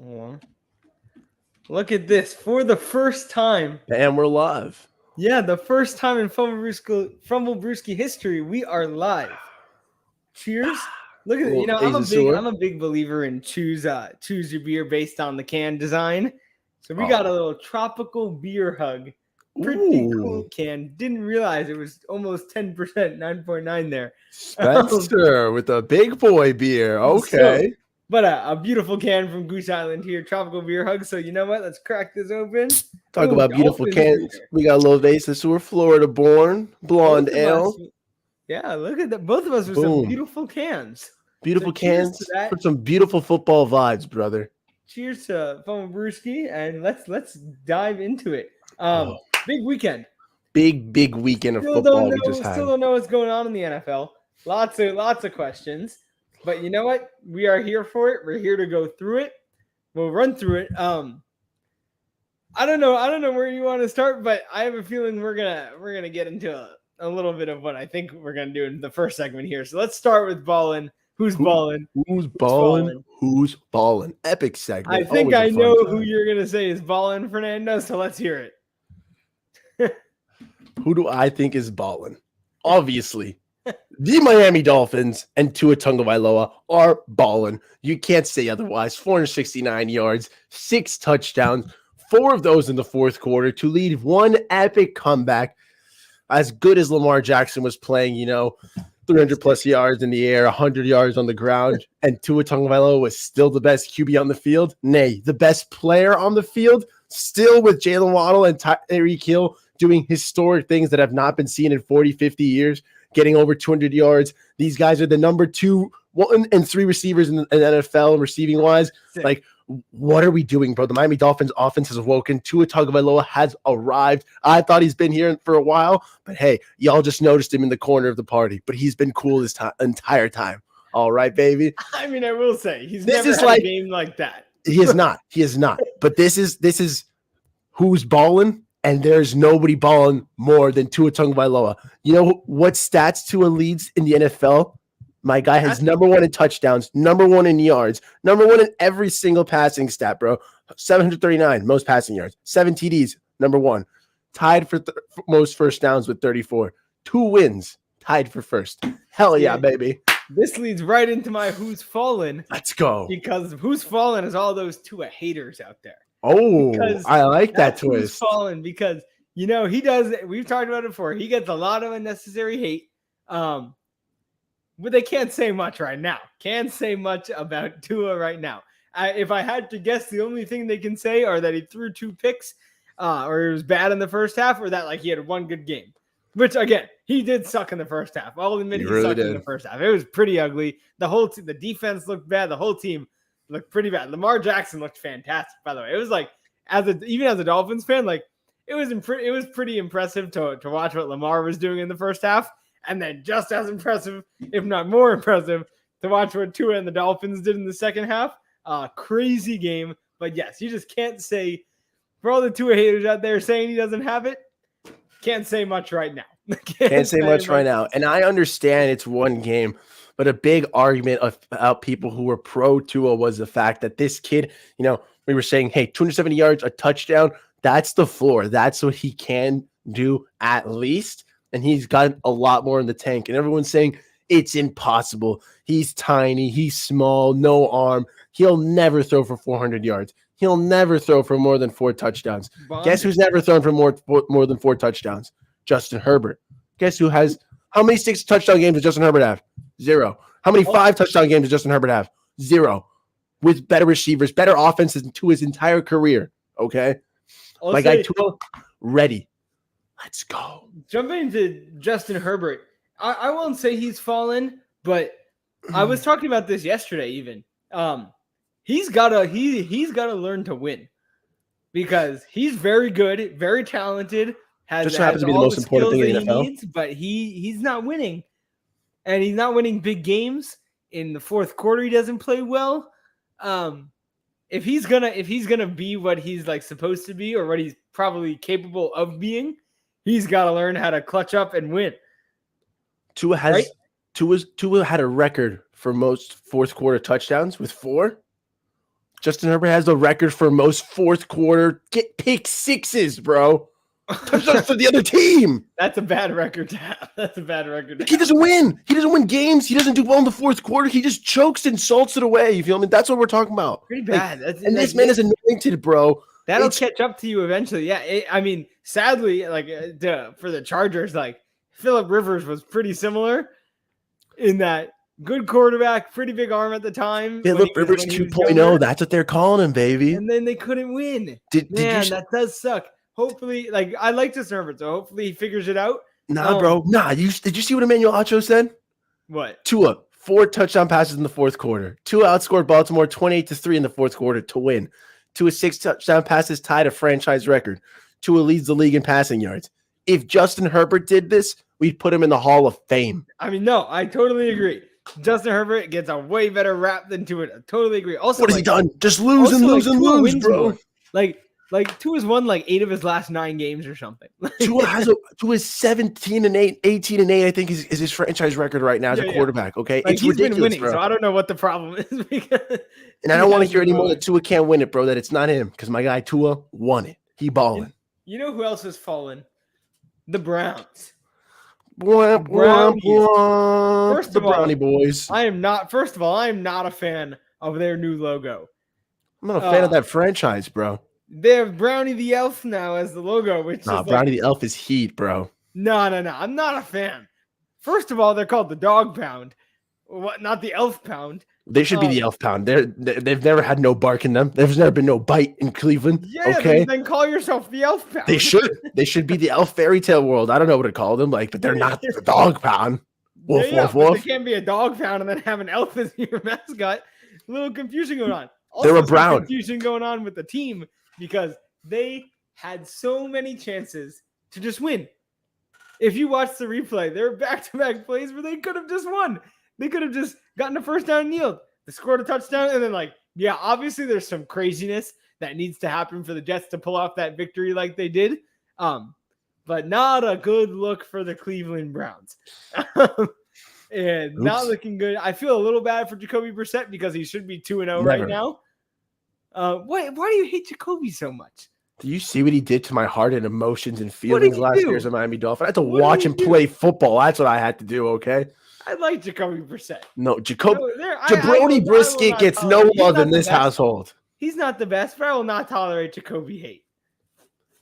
Oh, look at this. For the first time. And we're live. Yeah, the first time in Fumblebrewski history, we are live. Cheers. Look at it. You know, I'm a big believer in choose your beer based on the can design. So we got a little tropical beer hug. Pretty cool can. Didn't realize it was almost 10%, 9.9 there. Spencer with a big boy beer. Okay. But a beautiful can from Goose Island here, tropical beer hug. So you know what? Let's crack this open. Talk about beautiful cans. Beer. We got a little vase of sewer, Florida born, blonde ale. Yeah, look at that. Both of us with some beautiful cans. Beautiful cans for some beautiful football vibes, brother. Cheers to Fumblebrewski, and let's dive into it. Big weekend. Big weekend of football we just had. Still don't know what's going on in the NFL. Lots of questions. But you know what? We are here for it. We're here to go through it. We'll run through it. I don't know where you want to start, but I have a feeling we're gonna get into a little bit of what I think we're gonna do in the first segment here. So let's start with ballin'. Who's balling? Who's balling? Who's balling? Epic segment. I think I know who you're gonna say is balling, Fernando. So let's hear it. Who do I think is balling? Obviously, the Miami Dolphins and Tua Tagovailoa are balling. You can't say otherwise. 469 yards, 6 touchdowns, 4 of those in the fourth quarter to lead one epic comeback. As good as Lamar Jackson was playing, 300 plus yards in the air, 100 yards on the ground, and Tua Tagovailoa was still the best QB on the field. Nay, the best player on the field, still with Jalen Waddle and Tyreek Hill doing historic things that have not been seen in 40, 50 years, getting over 200 yards. These guys are the number 2, 1, and 3 receivers in the NFL receiving wise. Like, what are we doing, bro? The Miami Dolphins offense has awoken. Tua Tagovailoa has arrived. I thought he's been here for a while, but hey, y'all just noticed him in the corner of the party. But he's been cool this entire time. All right, baby. I mean, I will say he's never had a game like that. He is not. He is not. But this is who's balling, and there's nobody balling more than Tua Tagovailoa. You know what stats Tua leads in the NFL? My guy has number 1 in touchdowns, number 1 in yards, number 1 in every single passing stat, bro. 739, most passing yards. 7 TDs, number 1. Tied for most first downs with 34. 2 wins, tied for first. Hell yeah, baby. This leads right into my who's fallen. Let's go. Because who's fallen is all those Tua haters out there. Oh, I like that twist. Who's fallen because, he does, we've talked about it before. He gets a lot of unnecessary hate. But they can't say much right now. Can't say much about Tua right now. If I had to guess, the only thing they can say are that he threw 2 picks, or he was bad in the first half, or that he had one good game. Which again, he did suck in the first half. I'll admit he sucked in the first half. It was pretty ugly. The defense looked bad. The whole team looked pretty bad. Lamar Jackson looked fantastic, by the way. It was even as a Dolphins fan, it was pretty impressive to watch what Lamar was doing in the first half. And then just as impressive, if not more impressive, to watch what Tua and the Dolphins did in the second half. Crazy game. But yes, you just can't say, for all the Tua haters out there saying he doesn't have it, can't say much right now. Can't say much right now. And I understand it's one game, but a big argument about people who were pro Tua was the fact that this kid, we were saying, hey, 270 yards, a touchdown, that's the floor. That's what he can do at least. And he's got a lot more in the tank. And everyone's saying it's impossible. He's tiny. He's small. No arm. He'll never throw for 400 yards. He'll never throw for more than 4 touchdowns. Guess who's never thrown for more than 4 touchdowns? Justin Herbert. Guess who has – how many 6 touchdown games does Justin Herbert have? 0. How many 5 touchdown games does Justin Herbert have? 0. With better receivers, better offenses to his entire career. Okay? My guy Tua, ready. Let's go. Jumping into Justin Herbert, I won't say he's fallen, but I was talking about this yesterday. Even he's gotta learn to win because he's very good, very talented. Just happens to be the most important thing in the NFL. Needs, but he's not winning, and he's not winning big games. In the fourth quarter, he doesn't play well. If he's gonna be what he's supposed to be, or what he's probably capable of being. He's got to learn how to clutch up and win. Tua had a record for most fourth quarter touchdowns with 4. Justin Herbert has the record for most fourth quarter pick sixes, bro. Touchdowns to the other team. That's a bad record to have. That's a bad record to have. He doesn't win. He doesn't win games. He doesn't do well in the fourth quarter. He just chokes and salts it away. You feel me? That's what we're talking about. Pretty bad. Like, and this man is anointed, bro. That'll catch up to you eventually. Yeah. I mean, sadly, like for the Chargers, like Phillip Rivers was pretty similar in that good quarterback, pretty big arm at the time. Phillip Rivers 2.0. That's what they're calling him, baby. And then they couldn't win. That does suck. Hopefully, like I like Justin Herbert, so hopefully he figures it out. Nah, bro. Nah. Did you see what Emmanuel Acho said? What? Tua, 4 touchdown passes in the fourth quarter. Tua outscored Baltimore 28-3 in the fourth quarter to win. Tua 6 touchdown passes tied a franchise record. Tua leads the league in passing yards. If Justin Herbert did this, we'd put him in the Hall of Fame. I mean, no, I totally agree. Justin Herbert gets a way better rap than Tua. I totally agree. Also, what has he done? Just lose and lose and lose, bro. Like Tua's won like 8 of his last 9 games or something. Tua has 17-8, 18-8. I think is his franchise record right now as a quarterback. Okay, like it's ridiculous, been winning, bro. So I don't know what the problem is. And I don't want to hear anymore that Tua can't win it, bro. That it's not him because my guy Tua won it. He balling. You know who else has fallen? The Browns. Brownie boys. First of all, I am not a fan of their new logo. I'm not a fan of that franchise, bro. They have Brownie the Elf now as the logo, which is Brownie the Elf is heat, bro. No. I'm not a fan. First of all, they're called the Dog Pound. What? Not the Elf Pound. They should be the Elf Pound. They've never had no bark in them. There's never been no bite in Cleveland. Yeah, okay. Then call yourself the Elf Pound. They should. They should be the Elf Fairy Tale World. I don't know what to call them, but they're not the Dog Pound. Woof, woof, woof. They can't be a dog pound and then have an elf as your mascot. A little confusion going on. Also, they're a Brown. Confusion going on with the team because they had so many chances to just win. If you watch the replay, there were back-to-back plays where they could have just won. They could have just gotten a first down and kneeled. They scored a touchdown and then obviously there's some craziness that needs to happen for the Jets to pull off that victory like they did. But not a good look for the Cleveland Browns. And not looking good. I feel a little bad for Jacoby Brissett because he should be 2-0 right now. Why do you hate Jacoby so much? Do you see what he did to my heart and emotions and feelings last year as a Miami Dolphin? I had to watch him play football. That's what I had to do, okay? I like Jacoby Brissett. No, Jabroni gets no love in this household. He's not the best, but I will not tolerate Jacoby hate.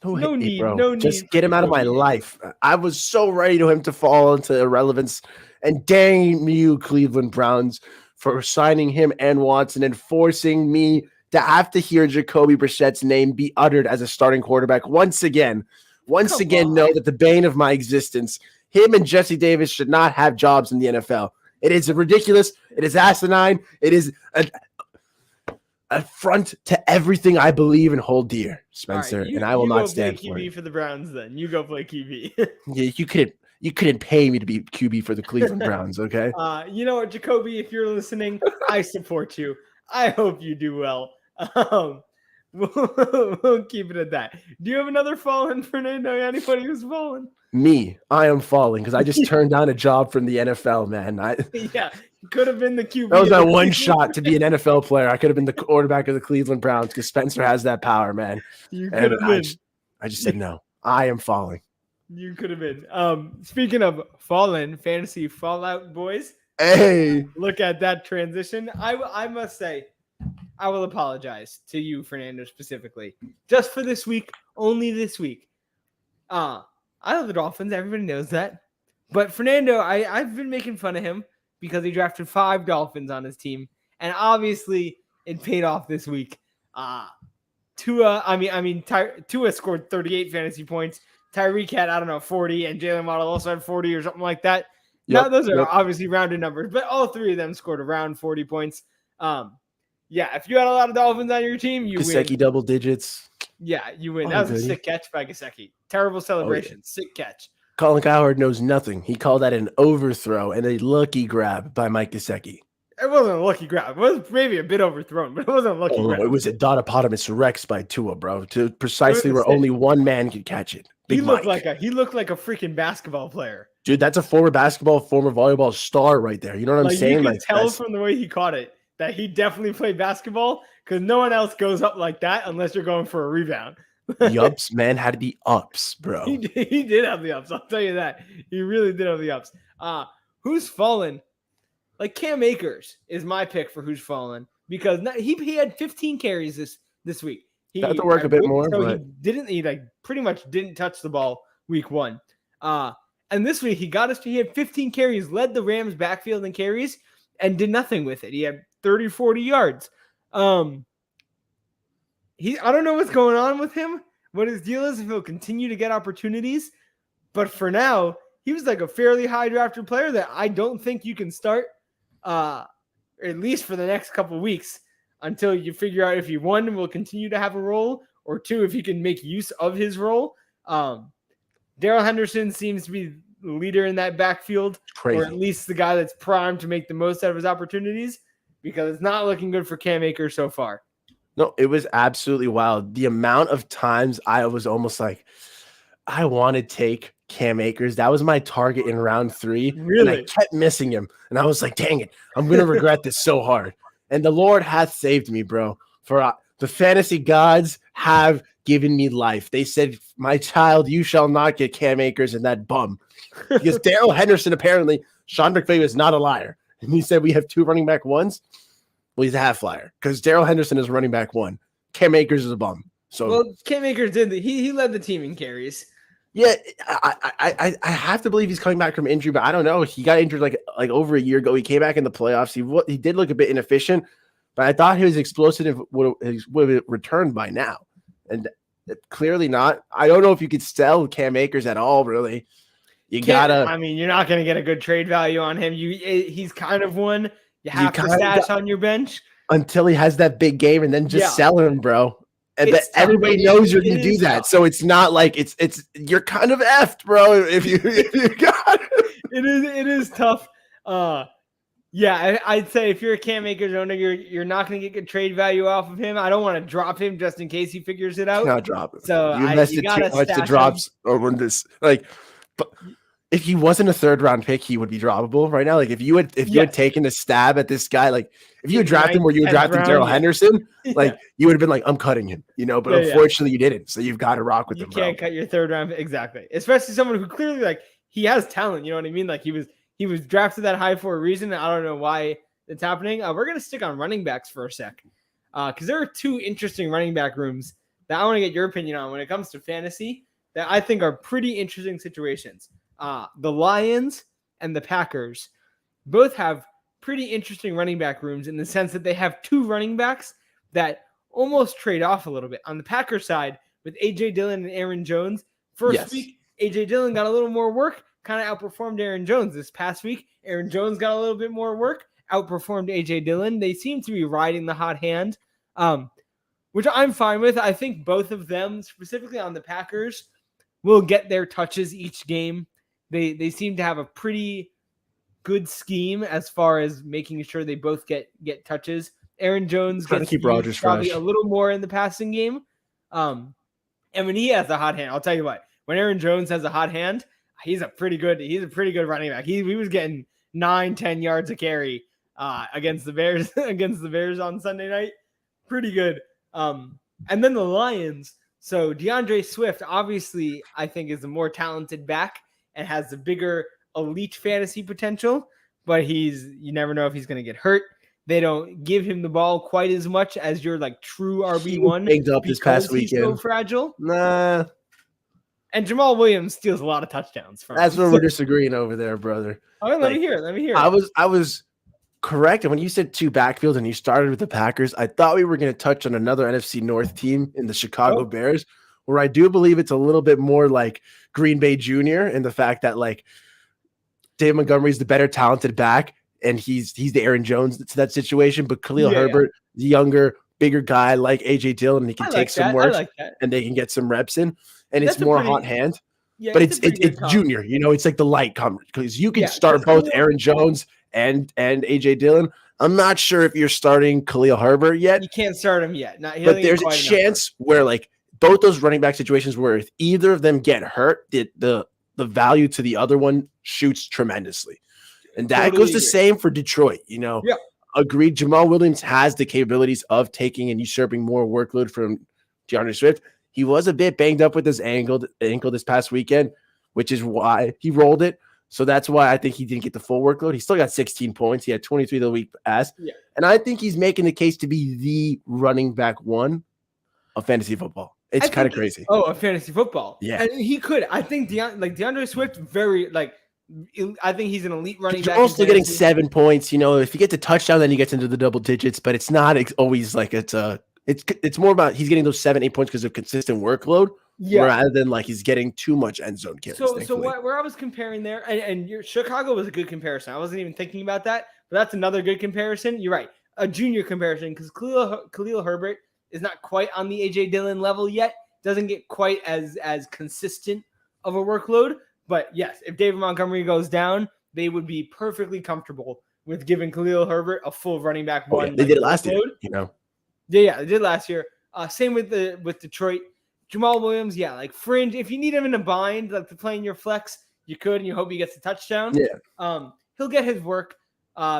No need, bro. No need. Just get him out of my life. I was so ready to him to fall into irrelevance. And dang you, Cleveland Browns, for signing him and Watson and forcing me to have to hear Jacoby Brissett's name be uttered as a starting quarterback once again. Know that the bane of my existence, him and Jesse Davis should not have jobs in the NFL. It is ridiculous. It is asinine. It is an affront to everything I believe and hold dear, Spencer. And I will not stand for it. QB for the Browns, then you go play QB. Yeah, you couldn't pay me to be QB for the Cleveland Browns, okay? You know what, Jacoby, if you're listening, I support you. I hope you do well. We'll keep it at that. Do you have another fallen, Fernando? Anybody who's fallen? Me. I am falling because I just turned down a job from the NFL, man. Yeah, could have been the QB. That was my one shot to be an NFL player. I could have been the quarterback of the Cleveland Browns because Spencer has that power, man. You could have been. I just said no. I am falling. You could have been. Speaking of fallen, fantasy fallout boys. Hey, look at that transition. I must say, I will apologize to you, Fernando, specifically, just for this week, only this week. I love the Dolphins. Everybody knows that. But Fernando, I've been making fun of him because he drafted 5 Dolphins on his team, and obviously it paid off this week. Tua scored 38 fantasy points. Tyreek had, 40, and Jalen Waddle also had 40 or something like that. Now, those are obviously rounded numbers, but all 3 of them scored around 40 points. Yeah, if you had a lot of Dolphins on your team, you win. Gesicki double digits. Yeah, you win. That was a sick catch by Gesicki. Terrible celebration. Sick catch. Colin Cowherd knows nothing. He called that an overthrow and a lucky grab by Mike Gesicki. It wasn't a lucky grab. It was maybe a bit overthrown, but it wasn't a lucky grab. It was a Dotopotamus Rex by Tua, bro, to precisely where only one man could catch it. He looked like a freaking basketball player. Dude, that's a former basketball, former volleyball star right there. You know what I'm saying? You can tell from the way he caught it that he definitely played basketball because no one else goes up like that unless you're going for a rebound. The ups, man, had the ups, bro. He did have the ups. I'll tell you that. He really did have the ups. Who's fallen? Like Cam Akers is my pick for who's fallen because he had 15 carries this week. He had to work a bit more, so but he like pretty much didn't touch the ball week 1. And this week he had 15 carries, led the Rams backfield in carries, and did nothing with it. He had 30, 40 yards. I don't know what's going on with him, what his deal is, if he'll continue to get opportunities. But for now, he was like a fairly high drafted player that I don't think you can start, at least for the next couple of weeks, until you figure out if he, one, will continue to have a role, or two, if he can make use of his role. Darrell Henderson seems to be the leader in that backfield, or at least the guy that's primed to make the most out of his opportunities, because it's not looking good for Cam Akers so far. No, it was absolutely wild. The amount of times I was almost like, I want to take Cam Akers. That was my target in round 3. Really? And I kept missing him. And I was like, dang it, I'm going to regret this so hard. And the Lord hath saved me, bro. For the fantasy gods have given me life. They said, my child, you shall not get Cam Akers and that bum. Because Darrell Henderson, apparently, Sean McVay was not a liar. And he said we have 2 running back ones. Well, he's a half liar because Darrell Henderson is running back 1. Cam Akers is a bum. So Cam Akers did. He led the team in carries. Yeah, I have to believe he's coming back from injury, but I don't know. He got injured like over a year ago. He came back in the playoffs. He did look a bit inefficient, but I thought his explosive would have returned by now, and clearly not. I don't know if you could sell Cam Akers at all. Really, I mean, you're not going to get a good trade value on him. He's kind of one you have to stash on your bench until he has that big game, and then just sell him, bro. And that everybody knows you're gonna do that. Tough. So it's not like it's you're kind of effed, bro. If you got it. It is tough. I'd say if you're a Cam Akers owner, you're not gonna get good trade value off of him. I don't want to drop him just in case he figures it out. Not drop him. So you invested too much to drops on this. Like, but if he wasn't a 3rd round pick, he would be droppable right now. Like if you had taken a stab at this guy, like if you had drafted him where you were drafting Darrell Henderson, like you would have been like, I'm cutting him, but unfortunately you didn't. So you've got to rock with him. You can't cut your 3rd round. Exactly. Especially someone who clearly like he has talent. You know what I mean? Like he was drafted that high for a reason. I don't know why it's happening. We're going to stick on running backs for a sec. Cause there are 2 interesting running back rooms that I want to get your opinion on when it comes to fantasy that I think are pretty interesting situations. The Lions and the Packers both have pretty interesting running back rooms in the sense that they have 2 running backs that almost trade off a little bit. On the Packers side, with A.J. Dillon and Aaron Jones, first week, A.J. Dillon got a little more work, kind of outperformed Aaron Jones. This past week, Aaron Jones got a little bit more work, outperformed A.J. Dillon. They seem to be riding the hot hand, which I'm fine with. I think both of them, specifically on the Packers, will get their touches each game. They seem to have a pretty good scheme as far as making sure they both get touches. Aaron Jones gets keep Rodgers probably fresh a little more in the passing game. And when he has a hot hand, I'll tell you what, when Aaron Jones has a hot hand, he's a pretty good running back. He was getting 9-10 yards a carry against the Bears on Sunday night. Pretty good. And then the Lions. So DeAndre Swift, obviously, I think is the more talented back and has the bigger elite fantasy potential, but you never know if he's going to get hurt. They don't give him the ball quite as much as your like true RB1. Banged up this past weekend. He's so fragile. Nah. And Jamal Williams steals a lot of touchdowns from That's where we're disagreeing over there, brother. Okay, let me hear it. I was correct. And when you said 2 backfields and you started with the Packers, I thought we were going to touch on another NFC North team in the Chicago Bears, where I do believe it's a little bit more like Green Bay Jr. in the fact that like Dave Montgomery's the better talented back and he's the Aaron Jones to that situation. But Khalil Herbert, the younger, bigger guy like A.J. Dillon, and he can take some work and they can get some reps in. And it's more hot hand. Yeah, but it's junior, it's like the light coverage because you can start both Aaron Jones and A.J. Dillon. I'm not sure if you're starting Khalil Herbert yet. You can't start him yet. But there's a chance where like both those running back situations where if either of them get hurt, the value to the other one shoots tremendously. And that goes the same for Detroit. Agreed. Jamal Williams has the capabilities of taking and usurping more workload from DeAndre Swift. He was a bit banged up with his ankle this past weekend, which is why he rolled it. So that's why I think he didn't get the full workload. He still got 16 points. He had 23 the week past. Yeah. And I think he's making the case to be the running back one of fantasy football. It's kind of crazy. Oh, of fantasy football. Yeah. And he could. I think DeAndre Swift, I think he's an elite running back. You're also getting 7 points. If you get the touchdown, then he gets into the double digits, but it's not always like it's more about he's getting those 7-8 points because of consistent workload. Yeah. Rather than like he's getting too much end zone carries. So where I was comparing there, and Chicago was a good comparison. I wasn't even thinking about that, but that's another good comparison. You're right. A junior comparison because Khalil Herbert is not quite on the A.J. Dillon level yet. Doesn't get quite as consistent of a workload. But yes, if David Montgomery goes down, they would be perfectly comfortable with giving Khalil Herbert a full running back one. Yeah, they did it last year, Yeah, they did last year. Same with Detroit. Jamal Williams, like fringe. If you need him in a bind, like to play in your flex, you could, and you hope he gets a touchdown. Yeah. He'll get his work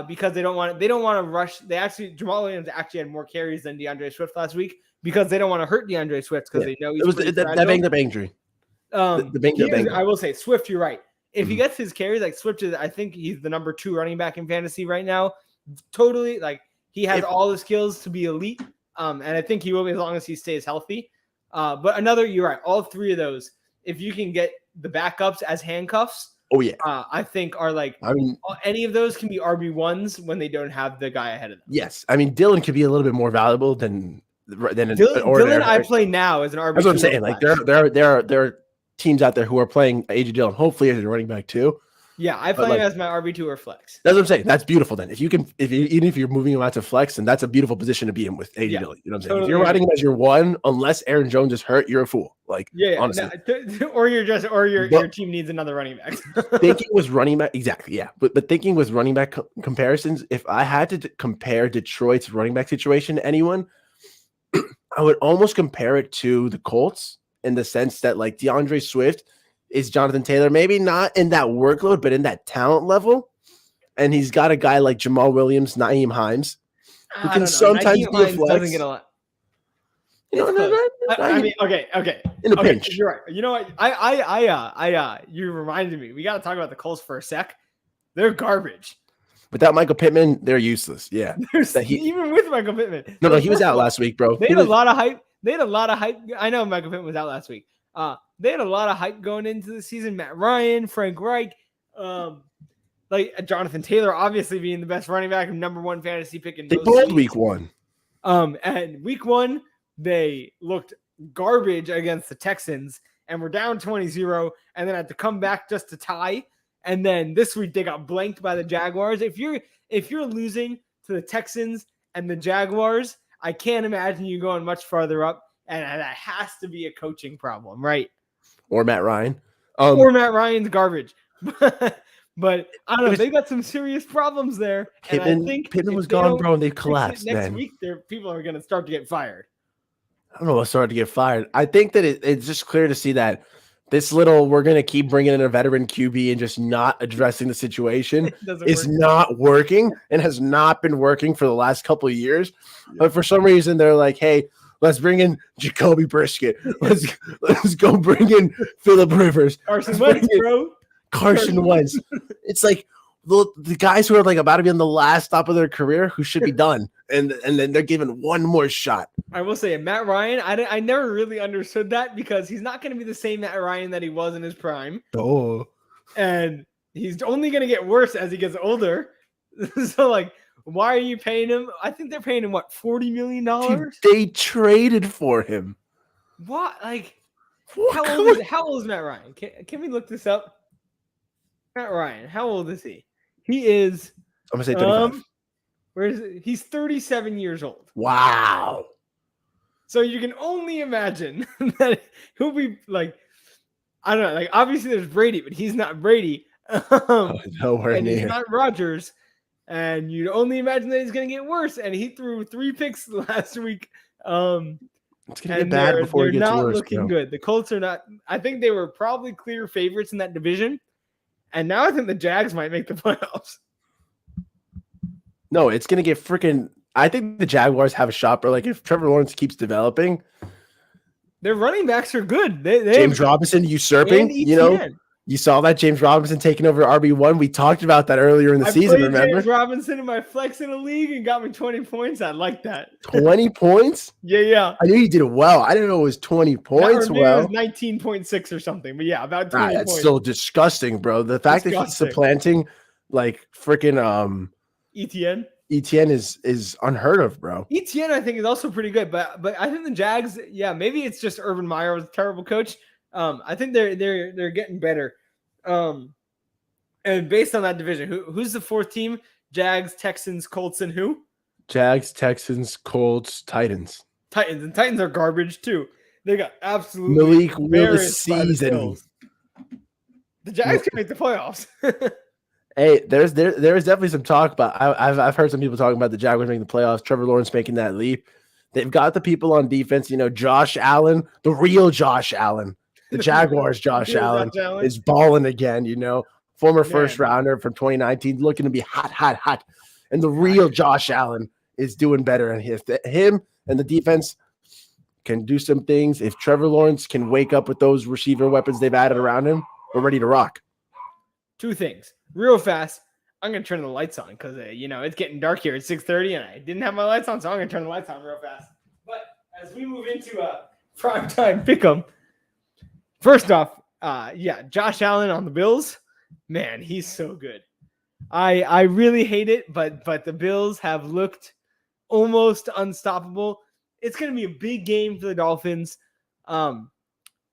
because they don't want to rush. Jamal Williams actually had more carries than DeAndre Swift last week because they don't want to hurt DeAndre Swift because they know he's that banged up injury. I will say Swift, you're right. If he gets his carries, like Swift is, I think he's the number 2 running back in fantasy right now. Totally, like he has all the skills to be elite. And I think he will be as long as he stays healthy. But you're right. All 3 of those, if you can get the backups as handcuffs, I think are any of those can be RB1s when they don't have the guy ahead of them. Yes, I mean Dillon could be a little bit more valuable than Dillon. I play now as an RB2. That's what I'm saying. Like there are teams out there who are playing A.J. Dillon, hopefully as a running back too. Yeah, I play him as my RB2 or flex. That's what I'm saying. That's beautiful. Then, even if you're moving him out to flex, then that's a beautiful position to be in with A.J. Dillon. You know what I'm saying? Totally. If you're riding him as your one, unless Aaron Jones is hurt, you're a fool. Honestly, your team needs another running back. Thinking with running back, exactly. Yeah, but thinking with running back comparisons, if I had to compare Detroit's running back situation to anyone, I would almost compare it to the Colts in the sense that like DeAndre Swift is Jonathan Taylor, maybe not in that workload, but in that talent level. And he's got a guy like Jamal Williams, Nyheim Hines, who can sometimes be a flex. Doesn't get a lot. I mean, okay. In a pinch. You're right. You know what? You reminded me. We got to talk about the Colts for a sec. They're garbage. Without Michael Pittman, they're useless. Yeah. Even with Michael Pittman. No, he was out last week, bro. They had a lot of hype. I know Michael Pittman was out last week. They had a lot of hype going into the season. Matt Ryan, Frank Reich, Jonathan Taylor, obviously being the best running back and number 1 fantasy pick in they bowled week 1. And week 1, they looked garbage against the Texans and were down 20-0 and then had to come back just to tie. And then this week they got blanked by the Jaguars. If you're losing to the Texans and the Jaguars, I can't imagine you going much farther up. And that has to be a coaching problem, right? Or Matt Ryan. Or Matt Ryan's garbage. But I don't know. They got some serious problems there. Pittman, and I think Pittman was gone, bro, and they collapsed. Next week, people are going to start to get fired. I don't know what's starting to get fired. I think that it's just clear to see that we're going to keep bringing in a veteran QB and just not addressing the situation is not working and has not been working for the last couple of years. Yeah. But for some reason, they're like, hey, let's bring in Jacoby Brisket. Let's go bring in Phillip Rivers. Carson Wentz, bro. Carson Wentz. It's like the guys who are like about to be on the last stop of their career who should be done. And then they're given one more shot. I will say, Matt Ryan, I never really understood that because he's not going to be the same Matt Ryan that he was in his prime. Oh. And he's only going to get worse as he gets older. So, like, why are you paying him? I think they're paying him, what, $40 million? Dude, they traded for him. What? Like, how old is Matt Ryan? Can we look this up? Matt Ryan, how old is he? He is... I'm going to say 35. Where is it? He's 37 years old. Wow. So you can only imagine that he'll be like, I don't know, like obviously there's Brady, but he's not Brady. Nowhere near. He's not Rodgers. And you'd only imagine that he's going to get worse. And he threw 3 picks last week. It's going to get bad before it gets worse. They're not looking good. The Colts are not. I think they were probably clear favorites in that division. And now I think the Jags might make the playoffs. No, it's gonna get freaking. I think the Jaguars have a shot, but like if Trevor Lawrence keeps developing, Their running backs are good. They James have Robinson and usurping, ETN. you saw that James Robinson taking over RB1. We talked about that earlier in the I season. played Remember, James Robinson in my flex in a league and got me 20 points. I like that. 20 points. Yeah. I knew you did it well. I didn't know it was 20 points. Maybe it was Well, 19.6 or something, but yeah, about 20 that's points. still disgusting, bro. The fact that he's supplanting like freaking ETN. ETN is unheard of, bro. ETN, I think, is also pretty good, but I think the Jags, yeah, maybe it's just Urban Meyer was a terrible coach. I think they're getting better. And based on that division, who's the fourth team? Jags, Texans, Colts, and who? Jags, Texans, Colts, Titans. Titans are garbage too. They got absolutely Malik will this season. The Jags can make the playoffs. Hey, there's definitely some talk about. I've heard some people talking about the Jaguars making the playoffs. Trevor Lawrence making that leap. They've got the people on defense. You know, Josh Allen, the real Josh Allen, the Jaguars. Josh Allen is balling again. You know, former first rounder from 2019, looking to be hot. And the real Josh Allen is doing better. And him and the defense can do some things. If Trevor Lawrence can wake up with those receiver weapons they've added around him, we're ready to rock. Two things. Real fast, I'm going to turn the lights on because, it's getting dark here at 6:30 and I didn't have my lights on, so I'm going to turn the lights on real fast. But as we move into primetime pick'em, first off, Josh Allen on the Bills, man, he's so good. I really hate it, but the Bills have looked almost unstoppable. It's going to be a big game for the Dolphins.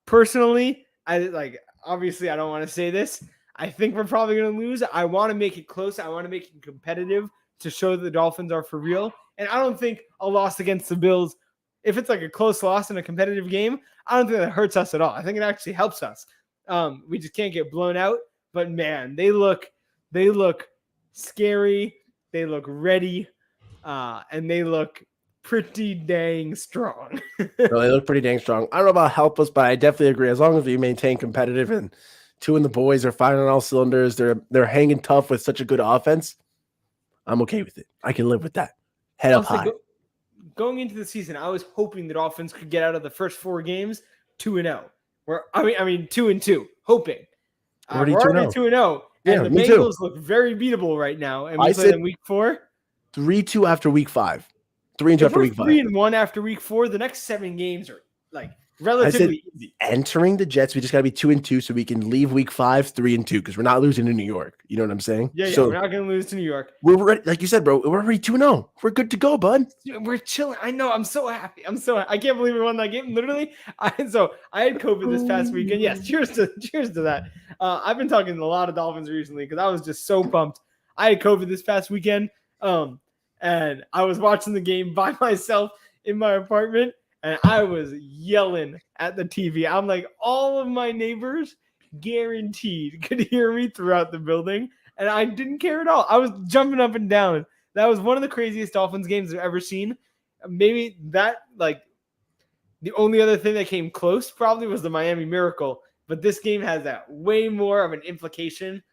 Personally, obviously I don't want to say this. I think we're probably going to lose. I want to make it close. I want to make it competitive to show that the Dolphins are for real. And I don't think a loss against the Bills, if it's like a close loss in a competitive game, I don't think that hurts us at all. I think it actually helps us. We just can't get blown out. But man, they look scary. They look ready. And they look pretty dang strong. No, they look pretty dang strong. I don't know about help us, but I definitely agree. As long as we maintain competitive and two and the boys are firing on all cylinders, they're hanging tough with such a good offense, I'm okay with it. I can live with that. Head up high. Going into the season, I was hoping the Dolphins could get out of the first 4 games 2-0. I mean 2-2. Hoping. We're already 2-0. And the Bengals look very beatable right now. And we play them week 4. 3-2 after week 5. 3-2 after week 5. 3-1 after week 4. The next 7 games are relatively easy. Entering the Jets, we just got to be 2-2 so we can leave week 5 3-2 because we're not losing to New York. You know what I'm saying? Yeah. So we're not going to lose to New York. We're ready, like you said, bro. We're already 2-0. We're good to go, bud. We're chilling. I know. I'm so happy. I can't believe we won that game. Literally. I had COVID this past weekend. Yes. Cheers to that. I've been talking to a lot of Dolphins recently because I was just so pumped. I had COVID this past weekend. And I was watching the game by myself in my apartment. And I was yelling at the TV. I'm like, all of my neighbors guaranteed could hear me throughout the building. And I didn't care at all. I was jumping up and down. That was one of the craziest Dolphins games I've ever seen. Maybe that, the only other thing that came close probably was the Miami Miracle. But this game has that way more of an implication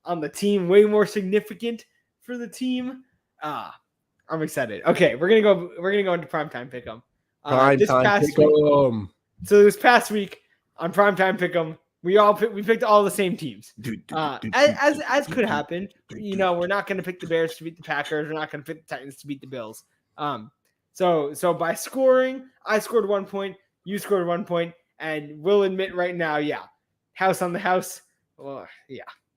on the team, way more significant for the team. I'm excited. Okay, we're gonna go into primetime pick'em. So this past week on primetime pick'em, we picked all the same teams. As could happen, we're not going to pick the Bears to beat the Packers. We're not going to pick the Titans to beat the Bills. So by scoring, I scored 1 point, you scored 1 point, and we'll admit right now, house on the house. Well,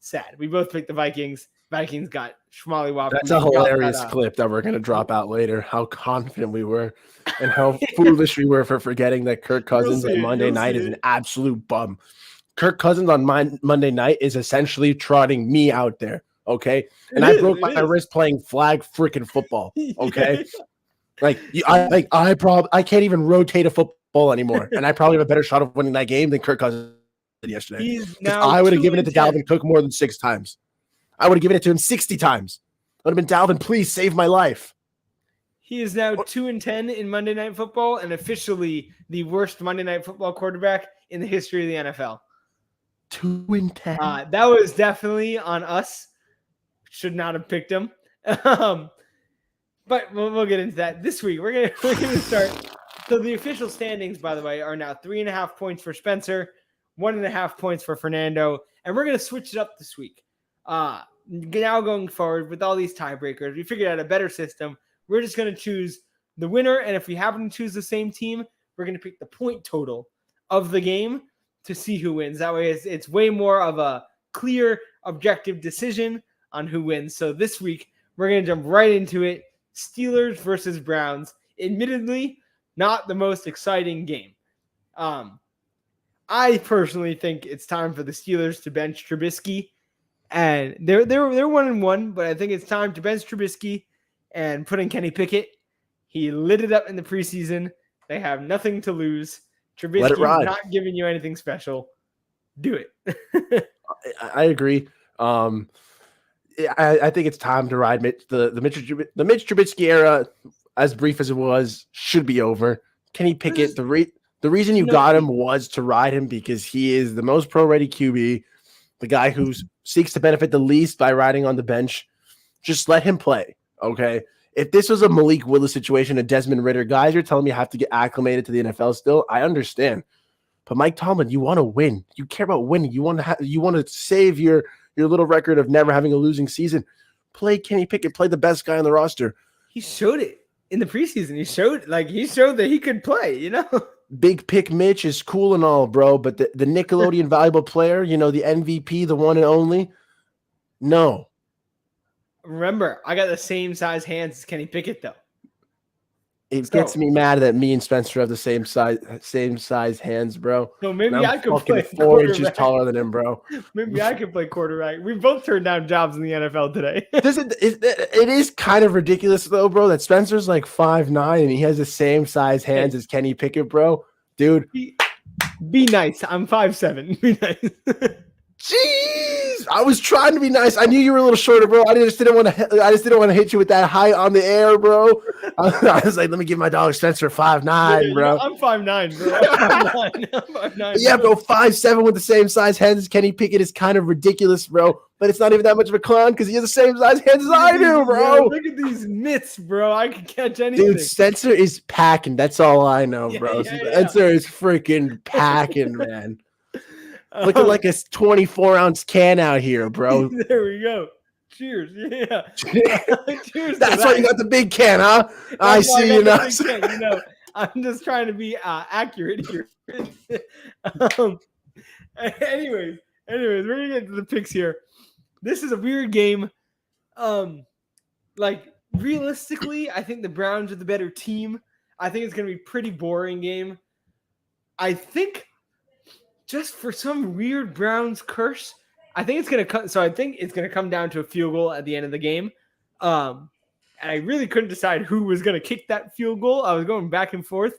sad. We both picked the Vikings. Vikings got schmollywop. That's a hilarious clip that we're going to drop out later. How confident we were and how foolish we were for forgetting that Kirk Cousins on Monday night is an absolute bum. Kirk Cousins on Monday night is essentially trotting me out there, okay? And I broke my wrist playing flag freaking football, okay? I can't even rotate a football anymore, and I probably have a better shot of winning that game than Kirk Cousins did yesterday. I would have given it to Dalvin Cook more than 6 times. I would have given it to him 60 times. I would have been, Dalvin, please save my life. He is now 2-10 in Monday Night Football and officially the worst Monday Night Football quarterback in the history of the NFL. 2-10. That was definitely on us. Should not have picked him. But we'll get into that this week. We're gonna start. So the official standings, by the way, are now 3.5 points for Spencer, 1.5 points for Fernando, and we're gonna switch it up this week. Now going forward with all these tiebreakers, we figured out a better system. We're just gonna choose the winner, and if we happen to choose the same team, we're gonna pick the point total of the game to see who wins. That way, it's way more of a clear, objective decision on who wins. So this week, we're gonna jump right into it. Steelers versus Browns. Admittedly, not the most exciting game. I personally think it's time for the Steelers to bench Trubisky, and they're 1-1, but I think it's time to bench Trubisky and put in Kenny Pickett. He lit it up in the preseason. They have nothing to lose. Trubisky's not giving you anything special. Do it. I agree. I think it's time to ride the Mitch Trubisky era, as brief as it was, should be over. Kenny Pickett, the reason you got him was to ride him because he is the most pro-ready QB, the guy who seeks to benefit the least by riding on the bench. Just let him play, okay? If this was a Malik Willis situation, a Desmond Ridder, guys, you're telling me you have to get acclimated to the NFL still, I understand. But Mike Tomlin, you want to win. You care about winning. You want to save your little record of never having a losing season. Play Kenny Pickett, play the best guy on the roster. He showed it in the preseason. He showed that he could play, you know? Big Pick Mitch is cool and all, bro, but the Nickelodeon valuable player, the MVP, the one and only, no. Remember, I got the same size hands as Kenny Pickett, though. It gets me mad that me and Spencer have the same size hands, bro. So maybe I could play 4 inches taller than him, bro. Maybe I could play quarterback. We both turned down jobs in the NFL today. It is kind of ridiculous, though, bro, that Spencer's like 5'9" and he has the same size hands as Kenny Pickett, bro. Dude. Be nice. I'm 5'7". Be nice. Jeez, I was trying to be nice. I knew you were a little shorter, bro. I just didn't want to hit you with that height on the air, bro. I was like, let me give my dog Spencer 5'9", bro. I'm 5'9", bro. I'm 5'9". Yeah, bro, 5'7" with the same size hands as Kenny Pickett is kind of ridiculous, bro. But it's not even that much of a clown because he has the same size hands as I do, bro. Look at these mitts, bro. I can catch anything. Dude, Spencer is packing. That's all I know, bro. Spencer is freaking packing, man. Looking like a 24-ounce can out here, bro. There we go. Cheers. Yeah. Cheers. That's why you got the big can, huh? I see you now. I'm just trying to be accurate here. Anyways, we're gonna get to the picks here. This is a weird game. Realistically, I think the Browns are the better team. I think it's gonna be a pretty boring game. I think just for some weird Browns curse, I think it's gonna come down to a field goal at the end of the game. And I really couldn't decide who was gonna kick that field goal. I was going back and forth.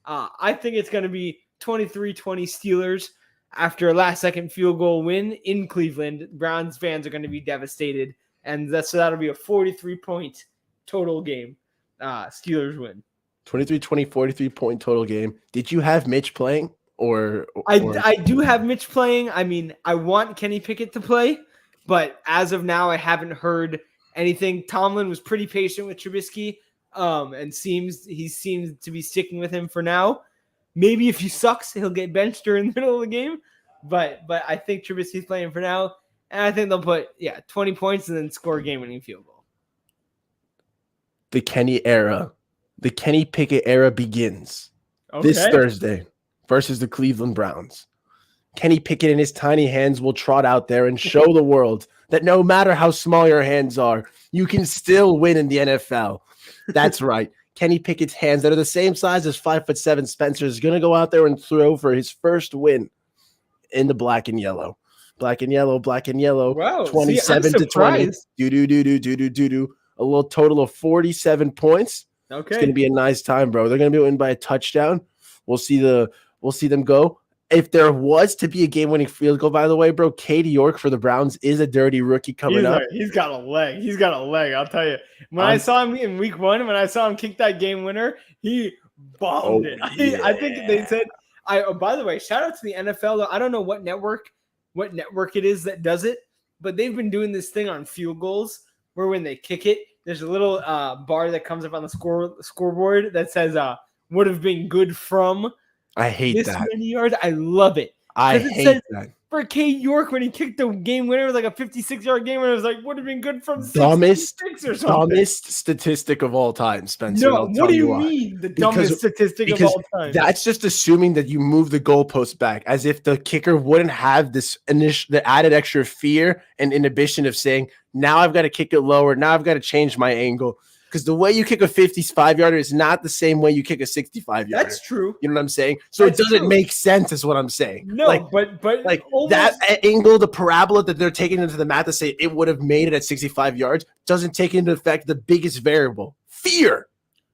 I think it's gonna be 23-20 Steelers after a last-second field goal win in Cleveland. Browns fans are gonna be devastated, and so that'll be a 43-point total game. Steelers win. 23-20, 43-point total game. Did you have Mitch playing? I do have Mitch playing. I mean, I want Kenny Pickett to play, but as of now, I haven't heard anything. Tomlin was pretty patient with Trubisky, and he seems to be sticking with him for now. Maybe if he sucks, he'll get benched during the middle of the game, but I think Trubisky's playing for now, and I think they'll put 20 points and then score a game-winning field goal. The Kenny Pickett era begins this Thursday versus the Cleveland Browns. Kenny Pickett and his tiny hands will trot out there and show the world that no matter how small your hands are, you can still win in the NFL. That's right. Kenny Pickett's hands that are the same size as 5'7" Spencer is going to go out there and throw for his first win in the black and yellow. Black and yellow. Wow. 27-20. Do. A little total of 47 points. Okay. It's going to be a nice time, bro. They're going to be winning by a touchdown. We'll see them go. If there was to be a game-winning field goal, by the way, bro, Katie York for the Browns is a dirty rookie coming up. He's got a leg. I'll tell you. When I saw him in week 1, when I saw him kick that game winner, he bombed it. Yeah. I think they said, by the way, shout out to the NFL. I don't know what network it is that does it, but they've been doing this thing on field goals where when they kick it, there's a little bar that comes up on the scoreboard that says would have been good from I hate this that. many yards. I love it. I 'Cause it hate says that. for Kate York when he kicked the game winner, it was like a 56-yard game winner. It was like would have been good from Dumbest, 66 or something. dumbest statistic of all time, Spencer. No, I'll what tell do you why. mean the dumbest statistic of Because all time? that's just assuming that you move the goalpost back, as if the kicker wouldn't have this the added extra fear and inhibition of saying, now I've got to kick it lower. Now I've got to change my angle. Because the way you kick a 55-yarder is not the same way you kick a 65-yarder. That's true. You know what I'm saying? So That's it doesn't true. make sense, is what I'm saying. No, but like almost, that angle, the parabola that they're taking into the math to say it would have made it at 65 yards doesn't take into effect the biggest variable, fear.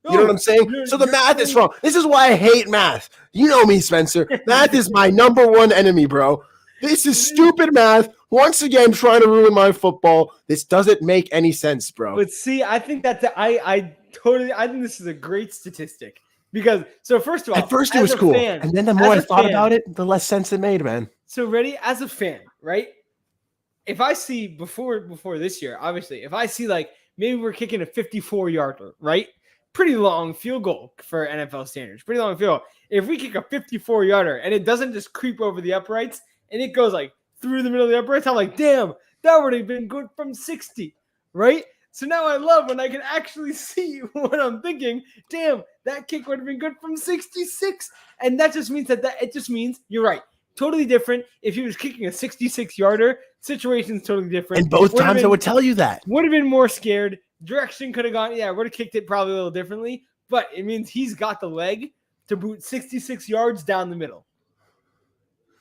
You know what I'm saying? So the math is wrong. This is why I hate math. You know me, Spencer. Math is my number one enemy, bro. This is stupid math. Once again, trying to ruin my football. This doesn't make any sense, bro. But see, I think that's I think this is a great statistic because so first of all, at first it was cool, and then the more I thought about it, the less sense it made, man. So ready as a fan, right? If I see before this year, obviously, if I see like maybe we're kicking a 54-yarder, right? Pretty long field goal for NFL standards. Pretty long field goal. If we kick a 54-yarder and it doesn't just creep over the uprights and it goes like through the middle of the uprights, I'm like, damn, that would have been good from 60, right? So now I love when I can actually see what I'm thinking. Damn, that kick would have been good from 66. And that just means that it just means you're right. Totally different. If he was kicking a 66-yarder, situation's totally different. And both times I would tell you that. Would have been more scared. Direction could have gone, would have kicked it probably a little differently. But it means he's got the leg to boot 66 yards down the middle.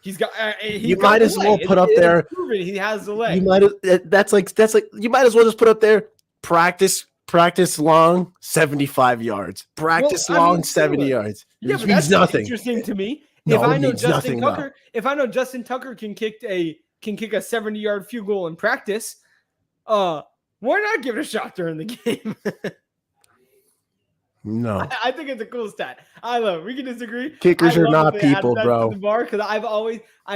He's got. You might as well put up there. He has the leg. You might. That's like. You might as well just put up there. Practice long 75 yards. Practice long 70 yards. Yeah, Which but means that's nothing. Interesting to me. No, if I it know means Justin nothing, Tucker, if I know Justin Tucker can kick a 70-yard field goal in practice, why not give it a shot during the game? No, I think it's a cool stat. I love it. We can disagree. Kickers are not people, bro. Because I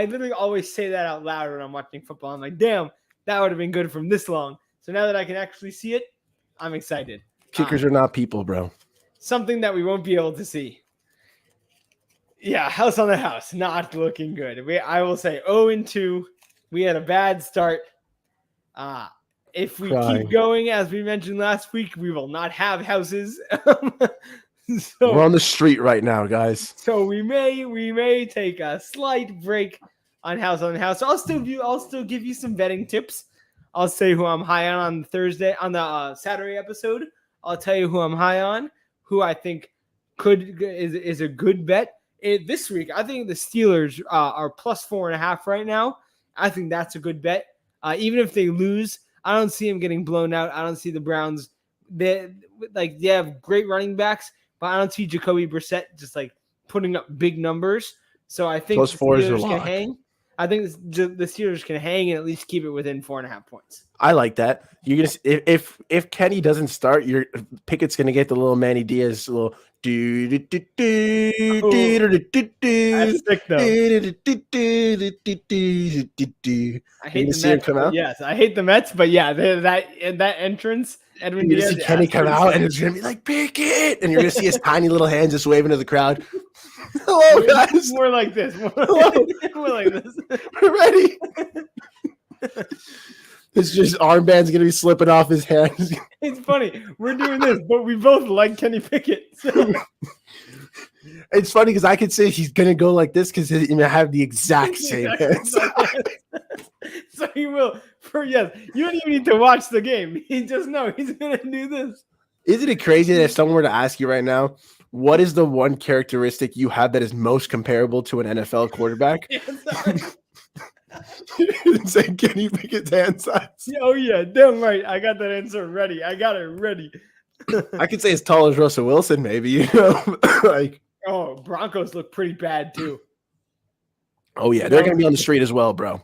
literally always say that out loud when I'm watching football. I'm like, damn, that would have been good from this long. So now that I can actually see it, I'm excited. Kickers are not people, bro. Something that we won't be able to see. Yeah, house on the house, not looking good. I will say 0-2. We had a bad start. If we keep going, as we mentioned last week, we will not have houses. So, we're on the street right now, guys. So we may take a slight break on house on the house. So I'll still give you some betting tips. I'll say who I'm high on Thursday on the Saturday episode. I'll tell you who I'm high on, who I think is a good bet. This week, I think the Steelers are plus 4.5 right now. I think that's a good bet. Even if they lose, I don't see them getting blown out. I don't see the Browns. They have great running backs, but I don't see Jacoby Brissett just like putting up big numbers. So I think plus the 4 is a Steelers lot. can hang. I think the Steelers can hang and at least keep it within 4.5 points. I like that. You're gonna if Kenny doesn't start, your Pickett's gonna get the little Manny Diaz little do. That's sick though. I hate the Mets. Come out? Yes, I hate the Mets, but yeah, that entrance, Edwin You're Diaz. gonna see Kenny come out, and it's gonna be like Pickett, and you're gonna see his tiny little hands just waving to the crowd. Hello, guys. More like this. More like this. We're ready. It's just armband's gonna be slipping off his hands. It's funny. We're doing this, but we both like Kenny Pickett. So. It's funny because I could say he's gonna go like this because he's gonna have the exact same hands. So he will. You don't even need to watch the game. You just know he's gonna do this. Isn't it crazy that if someone were to ask you right now, what is the one characteristic you have that is most comparable to an NFL quarterback? It's like Kenny Pickett's hand size. Oh yeah, damn right. I got that answer ready. I got it ready. I could say as tall as Russell Wilson, maybe. You know, like. Oh, Broncos look pretty bad too. Oh yeah, they're gonna be on the street as well, bro.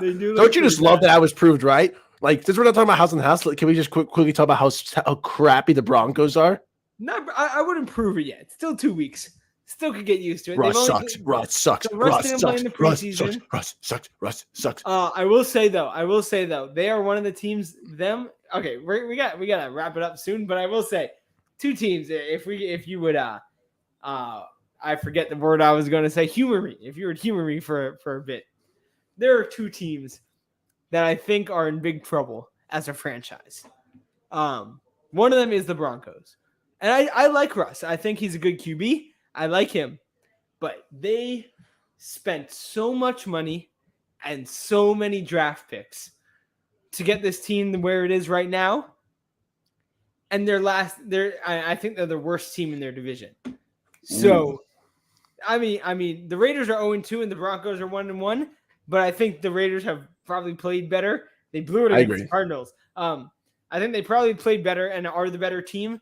Do Don't you just love that I was proved right? Like, since we're not talking about house on the house, can we just quickly talk about how crappy the Broncos are? I wouldn't prove it yet. Still 2 weeks. Still could get used to it. Russ sucks. Russ sucks. So Russ didn't play in the Russ sucks. preseason. Russ sucks. I will say though, they are one of the teams. Okay, we gotta wrap it up soon. But I will say, two teams. If you would I forget the word I was going to say. Humor me. If you would humor me for a bit, there are two teams that I think are in big trouble as a franchise. One of them is the Broncos, and I like Russ. I think he's a good QB. I like him, but they spent so much money and so many draft picks to get this team where it is right now. And I think they're the worst team in their division. So, I mean, the Raiders are 0-2 and the Broncos are 1-1, but I think the Raiders have probably played better. They blew it against the Cardinals. I think they probably played better and are the better team.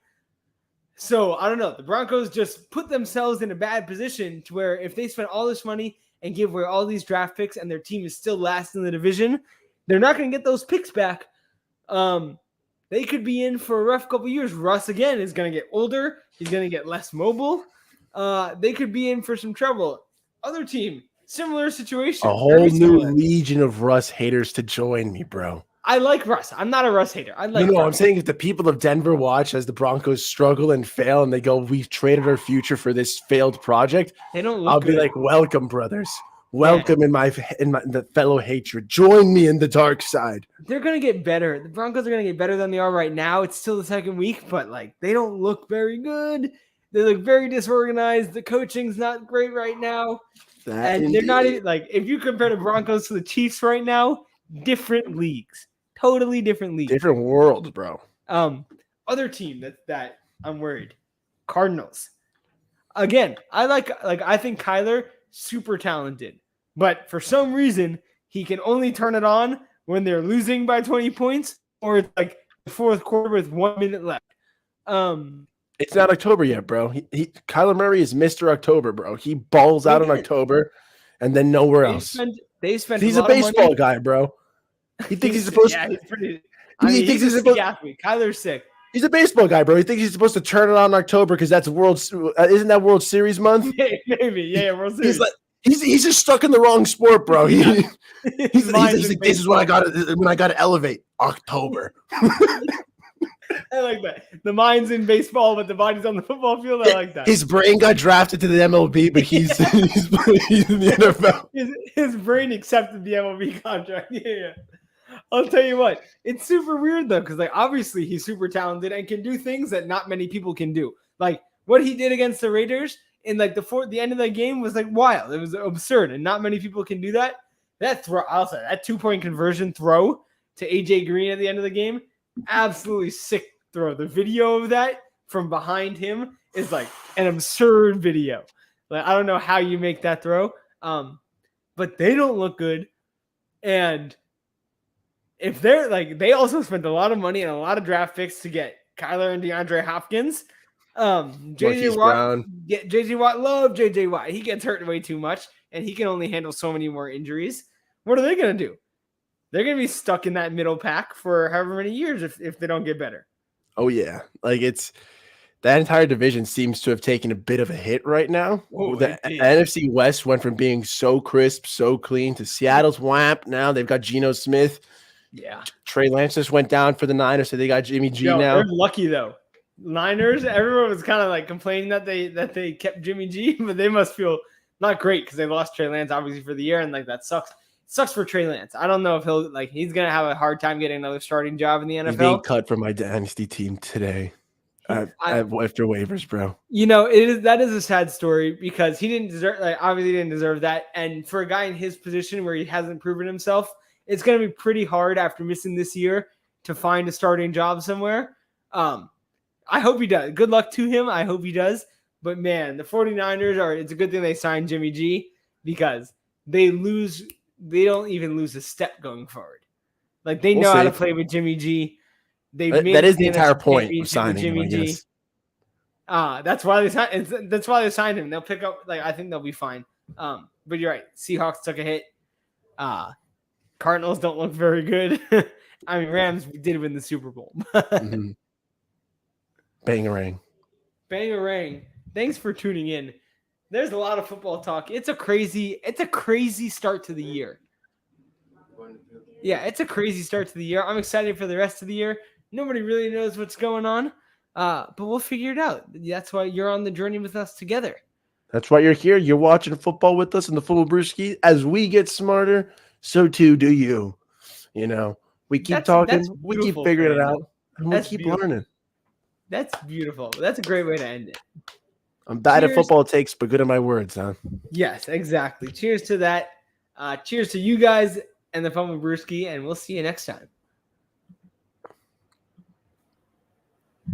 So, I don't know. The Broncos just put themselves in a bad position to where if they spend all this money and give away all these draft picks and their team is still last in the division, they're not going to get those picks back. They could be in for a rough couple years. Russ, again, is going to get older. He's going to get less mobile. They could be in for some trouble. Other team, similar situation. A whole new legion of Russ haters to join me, bro. I like Russ. I'm not a Russ hater. No, I'm saying if the people of Denver watch as the Broncos struggle and fail and they go, we've traded our future for this failed project, they don't look I'll good. be like, welcome, brothers. Welcome in the fellow hatred. Join me in the dark side. They're going to get better. The Broncos are going to get better than they are right now. It's still the second week, but they don't look very good. They look very disorganized. The coaching's not great right now. They're not even if you compare the Broncos to the Chiefs right now, different leagues. Totally different leagues. Different worlds, bro. Other team that I'm worried. Cardinals. Again, I think Kyler super talented, but for some reason he can only turn it on when they're losing by 20 points or it's the fourth quarter with 1 minute left. It's not October yet, bro. Kyler Murray is Mr. October, bro. He balls out in October and then nowhere else. He's a baseball guy, bro. He thinks he's supposed to. He's a sick athlete. Kyler's sick. He's a baseball guy, bro. He thinks he's supposed to turn it on in October because that's isn't that World Series month? Maybe, yeah, World Series. He's just stuck in the wrong sport, bro. He's like, this is what I got when I got to elevate October. I like that. The mind's in baseball, but the body's on the football field. I like that. His brain got drafted to the MLB, but he's in the NFL. His brain accepted the MLB contract. Yeah. I'll tell you what, it's super weird though, because obviously he's super talented and can do things that not many people can do. Like what he did against the Raiders in the end of the game was wild. It was absurd, and not many people can do that. That throw, I'll say that 2-point conversion throw to AJ Green at the end of the game, absolutely sick throw. The video of that from behind him is an absurd video. I don't know how you make that throw, but they don't look good, and if they're they also spent a lot of money and a lot of draft picks to get Kyler and DeAndre Hopkins. JJ Watt, love JJ Watt. He gets hurt way too much, and he can only handle so many more injuries. What are they going to do? They're going to be stuck in that middle pack for however many years if they don't get better. Oh, yeah. That entire division seems to have taken a bit of a hit right now. The NFC West went from being so crisp, so clean to Seattle's whap. Now they've got Geno Smith. Yeah. Trey Lance just went down for the Niners, so they got Jimmy G now. They're lucky though. Niners, everyone was kind of complaining that they kept Jimmy G, but they must feel not great because they lost Trey Lance obviously for the year, and that sucks. It sucks for Trey Lance. I don't know if he's gonna have a hard time getting another starting job in the NFL. He's being cut from my dynasty team today. After waivers, bro. That is a sad story because he didn't deserve obviously didn't deserve that, and for a guy in his position where he hasn't proven himself, it's going to be pretty hard after missing this year to find a starting job somewhere. I hope he does. Good luck to him. I hope he does. But, man, the 49ers it's a good thing they signed Jimmy G because they don't even lose a step going forward. They know how to play with Jimmy G. That is the entire point of signing Jimmy G. That's why they signed him. They'll pick up, I think they'll be fine. But you're right. Seahawks took a hit. Cardinals don't look very good. I mean, Rams did win the Super Bowl. Mm-hmm. Bang-a-rang. Bang-a-rang. Thanks for tuning in There's a lot of football talk. It's a crazy start to the year. Yeah, it's a crazy start to the year. I'm excited for the rest of the year. Nobody really knows what's going on, but we'll figure it out. That's why you're on the journey with us together. That's why you're here. You're watching football with us in the Fumblebrewski. As we get smarter, so too do you. You know, we keep talking, we keep figuring it out, and we keep learning. That's beautiful. That's a great way to end it. I'm bad at football takes, but good at my words, huh? Yes, exactly. Cheers to that. Cheers to you guys and the Fumblebrewski, and we'll see you next time.